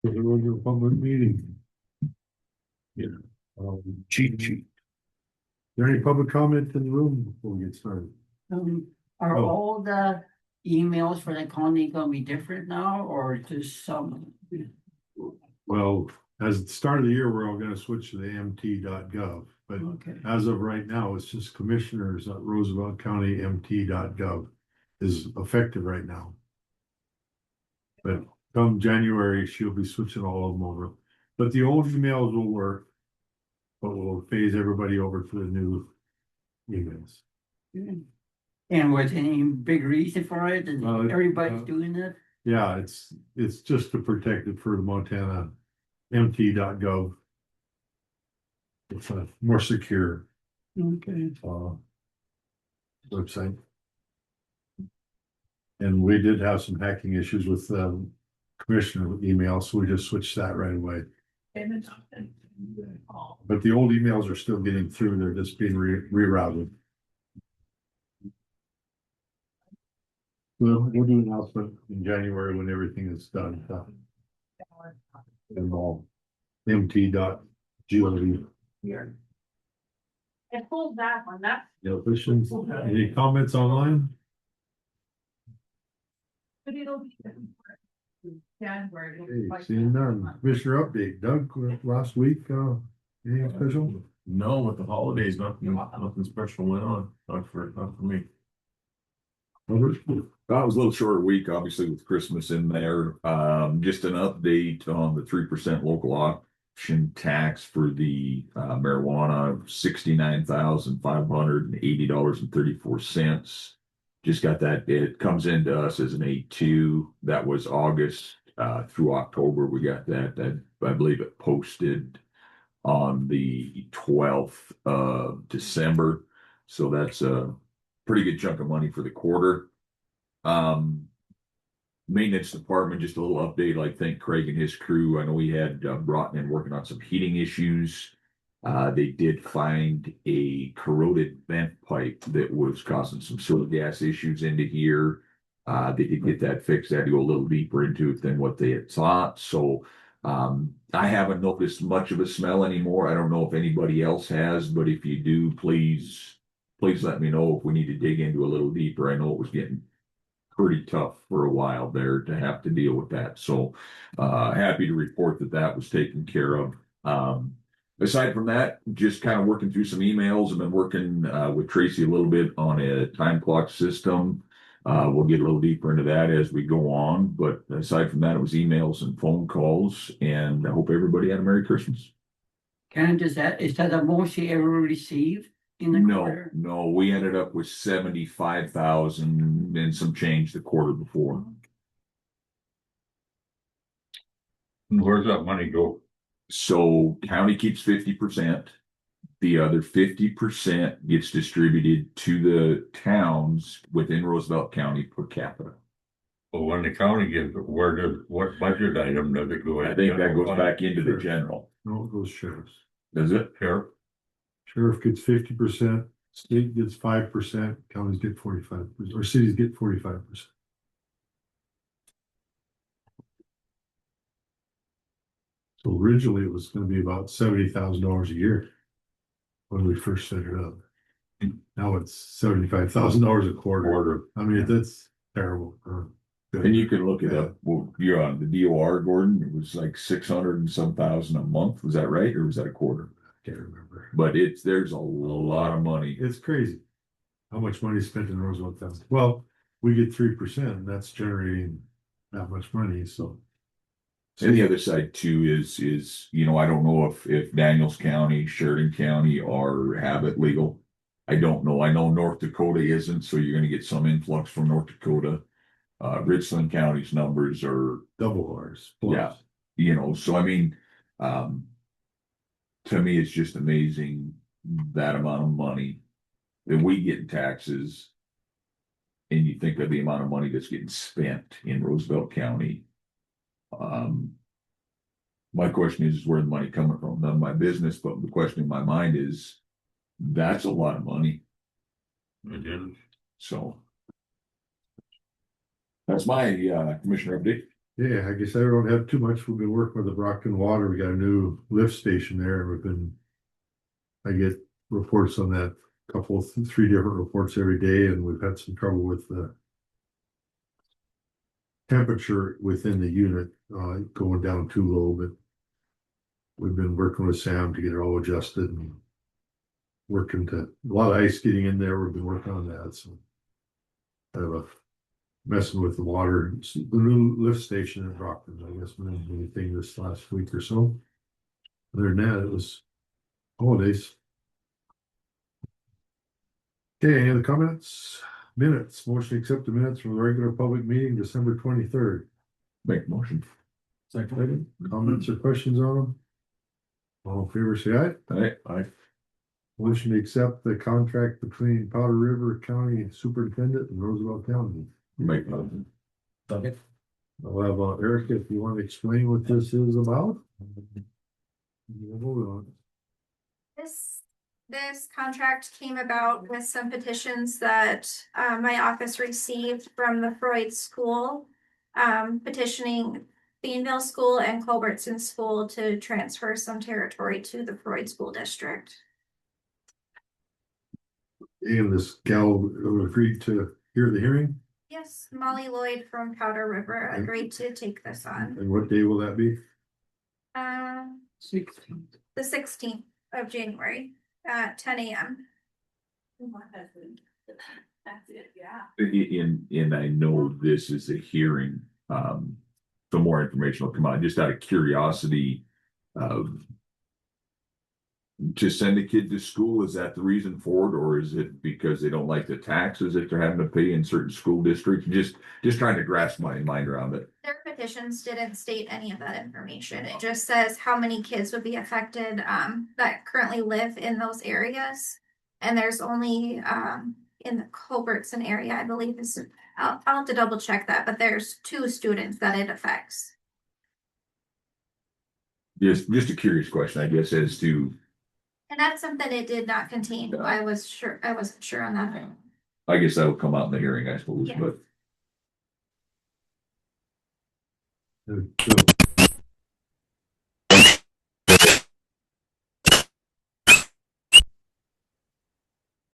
For the regular public meeting. Yeah. Cheat sheet. Is there any public comment in the room before we get started? Are Oh. all the emails for the county gonna be different now, or just some? Well, as at the start of the year, we're all gonna switch to the mt.gov, but Okay, as of right now, it's just commissioners at Roosevelt County mt.gov is effective right now. But come January, she'll be switching all of them over. But the old emails will work. But we'll phase everybody over to the new emails. and was any big reason for it, and everybody's uh, doing it? Yeah, it's just to protect it for the Montana mt.gov. It's a more secure Okay. website. And we did have some hacking issues with commissioner email, so we just switched that right away. But the old emails are still getting through, they're just being rerouted. We'll do an announcement in January when everything is done. And all mt.gov. I pulled that one, that's. No questions? Any comments online? But it'll be. January. Okay, seeing none. Commissioner update, Doug, last week, anything special? No, with the holidays, nothing special went on, not for me. Robert? That was a little shorter week, obviously with Christmas in there. Just an update on the 3% local option tax for the marijuana, $69,580.34. Just got that. It comes into us as an A2. That was August through October. We got that. I believe it posted on the 12th of December. So that's a pretty good chunk of money for the quarter. Maintenance department, just a little update. I think Craig and his crew, I know he had brought in working on some heating issues. They did find a corroded vent pipe that was causing some sewer gas issues into here. They did get that fixed. They had to go a little deeper into it than what they had thought. So I haven't noticed much of a smell anymore. I don't know if anybody else has, but if you do, please let me know if we need to dig into a little deeper. I know it was getting pretty tough for a while there to have to deal with that. So happy to report that was taken care of. Aside from that, just kind of working through some emails. I've been working with Tracy a little bit on a time clock system. We'll get a little deeper into that as we go on. But aside from that, it was emails and phone calls. And I hope everybody had a Merry Christmas. Is that the most you ever received in the quarter? No, we ended up with 75,000 and some change the quarter before. Where's that money go? So county keeps 50%. The other 50% gets distributed to the towns within Roosevelt County per capita. Well, when the county gives it, what budget item does it go in? I think that goes back into the general. No, it goes sheriffs. Does it? Sheriff? Sheriff gets 50%, state gets 5%, counties get 45%, or cities get 45%. So originally it was gonna be about $70,000 a year when we first set it up. Now it's $75,000 a quarter. I mean, that's terrible. And you can look it up. Well, you're on the DOR, Gordon. It was like 600 and some thousand a month. Was that right? Or was that a quarter? Can't remember. But there's a lot of money. It's crazy how much money is spent in Roosevelt County. Well, we get 3%, and that's generating that much money. So, And the other side too is I don't know if Daniels County, Sheridan County have it legal. I don't know. I know North Dakota isn't, so you're going to get some influx from North Dakota. Richland County's numbers are double ours. Plus. Yeah. So I mean, to me, it's just amazing that amount of money that we get in taxes. And you think of the amount of money that's getting spent in Roosevelt County. My question is where the money coming from? None of my business, but the question in my mind is that's a lot of money. It is. So that's my commissioner update. Yeah, I guess I don't have too much. We've been working with the Brockton Water. We got a new lift station there and I get reports on that, three different reports every day, and we've had some trouble with the temperature within the unit, going down too low, but we've been working with Sam to get it all adjusted and a lot of ice getting in there. We've been working on that, so. Messing with the water, the new lift station in Brockton, I guess, we didn't do anything this last week or so. Other than that, it was holidays. Okay, any other comments? Minutes, motion to accept the minutes from the regular public meeting, December 23rd. Make a motion. Second, comments or questions on them? All in favor, say aye. Aye. Motion to accept the contract between Powder River County Superintendent and Roosevelt County. Make a motion. Second. I'll have Eric, if you want to explain what this is about. Yeah, hold on. This contract came about with some petitions that my office received from the Freud School, petitioning Beanville School and Culbertson School to transfer some territory to the Freud School District. And this gal agreed to hear the hearing, Yes, Molly Lloyd from Powder River agreed to take this on. and what day will that be? The 16th of January at 10 a.m. That's it, yeah. And I know this is a hearing, some more information will come out, just out of curiosity. To send a kid to school, is that the reason for it, or is it because they don't like the taxes that they're having to pay in certain school districts? Just trying to grasp my mind around it. Their petitions didn't state any of that information. It just says how many kids would be affected that currently live in those areas. And there's only in the Culbertson area, I believe I'll have to double check that, but there's 2 students that it affects. Just a curious question, I guess, as to, And that's something it did not contain. I wasn't sure on that. I guess that'll come out in the hearing, I suppose, Yeah. but So